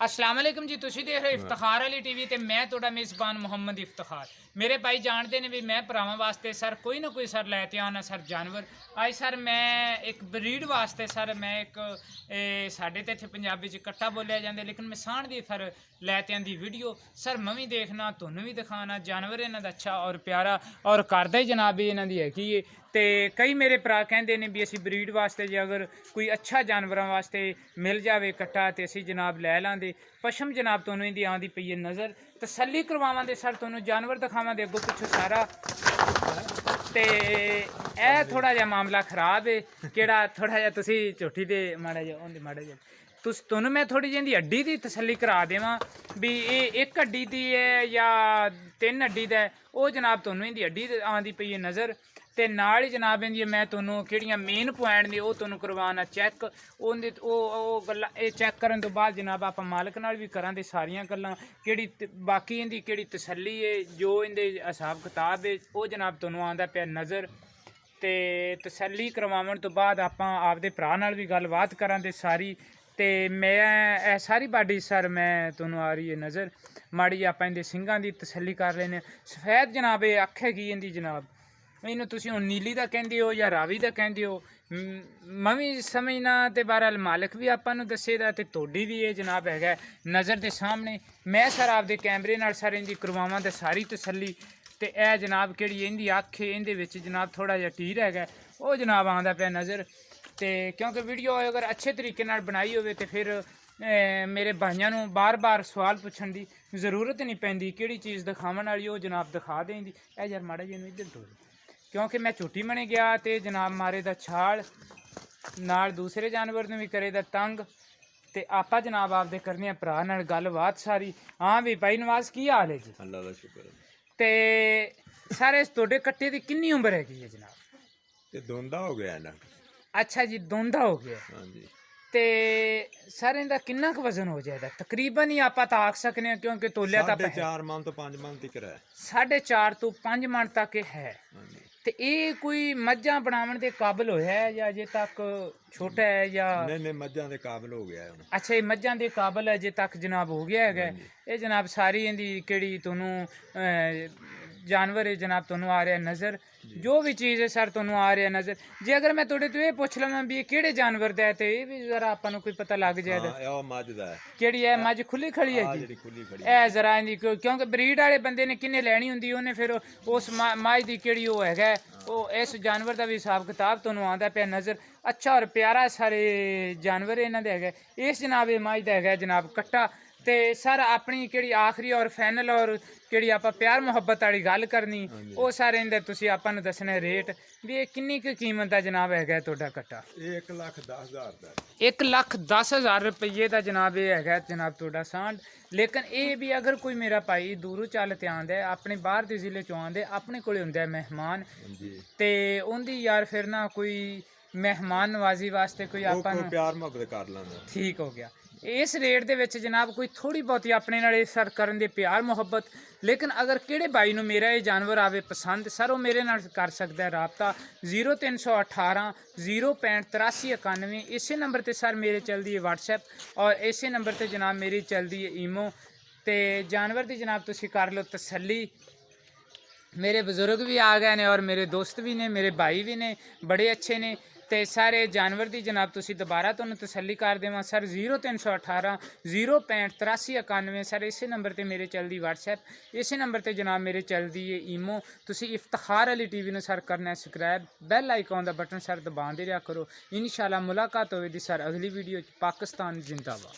अस्सलाम वालेकुम जी, तुसीं देख रहे इफ्तिखार अली टीवी ते मैं तुहाडा मेज़बान मुहम्मद इफ्तिखार। मेरे भाई जानते ने भी मैं भरावां वास्ते सर कोई ना कोई सर लैते आना सर जानवर। अज सर मैं एक ब्रीड वास्ते सर मैं एक साढ़े ते इत्थे पंजाबी च कट्टा बोलिया जांदा, लेकिन मैं सांड दी सर लैते आंदी वीडियो सर मैं भी देखना, तुहानूं भी दिखाना। जानवर इन्हां दा अच्छा और प्यारा और घर दा ही जनाब भी इन्हां दी हैगी है। ते कई मेरे भरा कहंदे ने भी असीं ब्रीड वास्ते जे अगर कोई अच्छा जानवरां वास्ते मिल जावे कट्टा ते असीं जनाब लै लांदे। पशम जनाब तुहानूं इंदी आंदी पई है नज़र, तसल्ली करवावांदे सर, तुहानूं जानवर दिखावांदे अग्गों पिच्छों सारा। ते ए थोड़ा जिहा मामला खराब है, केड़ा थोड़ा जिहा तुसीं झोटी दे माड़ा जिहा होंदे माड़ा जिहा तुहानूं मैं थोड़ी जी इंदी हड्डी दी तसल्ली करा देवां भी एह् एक हड्डी दी है या तिन्न हड्डी दा है, ओह् जनाब तुहानूं इंदी हड्डी आंदी पई है नज़र। ते नाल ही जनाब इंदियां मैं तुहानूं केह्ड़ियां मेन पॉइंट ने ओह् तुहानूं करवाना चैक। उंदे ओह् गल्लां एह् चैक करन तो बाद जनाब आपां मालक नाल भी करांदे सारियां गल्लां, केह्ड़ी बाकी इंदी केह्ड़ी तसल्ली है जो इंदे हिसाब किताब है ओह् जनाब तुहानूं आंदा पिया नज़र। ते तसल्ली करवाउण तो बाद आपां आपदे भरा नाल भी गलबात करांदे सारी। ते मैं सारी बाडी सर मैं तुहानूं आ रही है नज़र, माड़ी आपां इंदे सिंगां दी तसल्ली कर लैने। सफैद जनाब एह् अक्ख हैगी इंदी जनाब, इनू तुसीं हुण नीली दा कहंदे हो या रावी दा कहंदे हो, मैं भी समझना। ते बहरहाल मालक भी आपां नूं दस्से दा ते तोड़ी भी एह् जनाब हैगा नज़र दे सामने। मैं सर आपदे कैमरे नाल सर इंदी करवावां ते सारी तसल्ली। ते ए जनाब केह्ड़ी इंदी अक्ख है इंदे विच जनाब थोड़ा जिहा टीर हैगा ओह् जनाब आंदा पिया नज़र। ते क्योंकि वीडियो अगर अच्छे तरीके नाल बनाई होवे ते फिर मेरे भाइयां नूं बार बार सवाल पुछण दी जरूरत नहीं पैंदी, केह्ड़ी चीज़ दिखावन वाली ओह् जनाब दिखा देंदी। ए यार माड़ा जिहा इद्धर टोर, क्योंकि मैं झूठी मने गया तो जनाब मारे दा छाल नाल दूसरे जानवर नूं भी करे दा तंग। ते आपा जनाब आपदे करने भरा नाल गलबात सारी। हाँ भी भाई नवाज की हाल है जी? अल्लाह दा शुक्र है। ते सारे तुहाडे कट्टे दी किन्नी उम्र हैगी है जनाब? ये दोंदा हो गया ना। अच्छा जी, दोंदा हो गया। हाँ जी। ते सर इंदा किन्ना क वजन हो जाएगा तकरीबन ही आप आख सकने हैं, क्योंकि तोलिया तो 4.5 मन तो 5 मन तक है। 4.5 तो 5 मन तक है। हाँ जी। ते ये कोई मज्जां बनावन दे काबिल होया है या अजे तक छोटा है या? नहीं मज्जां दे काबिल हो गया है हुण। अच्छा ये मज्जां दे काबिल अजे तक जनाब हो गया है। ये जनाब सारी इंदी केड़ी तुहानूं जानवर है जनाब तुहानूं आ रहा नज़र, जो भी चीज़ है सर तुहानूं आ रहा नज़र। जे अगर मैं तुहाडे तो ये पुछ लवां भी केह्ड़े जानवर दा है ते ये भी जरा आपां नूं कोई पता लग जाए। ओह मज्झ दा है। केह्ड़ी है मज्झ खुली खड़ी है जी? खुली खड़ी है जरा इंदी क्योंकि ब्रीड वाले बंदे ने किन्ने लैनी हुंदी उन्हें फिर उस मज्झ दी केह्ड़ी ओह् हैगा ओह् इस जानवर दा भी हिसाब किताब तुहानूं आंदा पिया नज़र। अच्छा और प्यारा सारे जानवर इन्हां दे हैगा। इस जनाब एह् मज्झ दा हैगा जनाब कट्टा। ते सर अपनी केह्ड़ी आखरी और फाइनल और केह्ड़ी आपां प्यार मुहब्बत वाली गल करनी ओह् सारे इंदे तुसीं आपां नूं दस्सने रेट भी एह् किन्नी क कीमत दा जनाब हैगा तुहाडा कट्टा? 1,10,000 दा। 1,10,000 रुपये का जनाब ये है जनाब तुहाडा सांड। लेकिन ये भी अगर कोई मेरा भाई दूरों चल ते आंदा है अपने बाहर दे जिले चों आंदे अपने कोल हुंदा है मेहमान ते उंदी यार फिर ना कोई मेहमान नवाजी वास्ते कोई आपां नूं प्यार मुहब्बत कर लांदा। ठीक हो गया। इस रेट दे विच जनाब कोई थोड़ी बहुती अपने नाल सर करन दे प्यार मुहब्बत। लेकिन अगर केड़े भाई नूं मेरा ये जानवर आवे पसंद सर वो मेरे नाल कर सकदा है राबता 0318 065 8391। इसे नंबर ते सर मेरे चलदी है व्हाट्सएप और इसे नंबर ते जनाब मेरी चलदी है ईमो। ते जानवर दी जनाब तुसीं कर लो तसल्ली। मेरे बुजुर्ग भी आ गए ने और मेरे दोस्त भी ने, मेरे भाई भी ने, बड़े अच्छे ने। ते सारे जानवर दी जनाब तुसीं दोबारा तुहानूं तसल्ली कर देवां सर 0318 065 8391। सर इसे नंबर ते मेरे चलदी व्हाट्सएप, इसे नंबर ते जनाब मेरे चलदी है ईमो। तुसीं इफ्तिखार अली टीवी नूं सर करना है सब्सक्राइब, बैल आइकॉन दा बटन सर दबांदे रहा करो। इंशाअल्लाह मुलाकात होवेगी सर अगली वीडियो च। पाकिस्तान जिंदाबाद।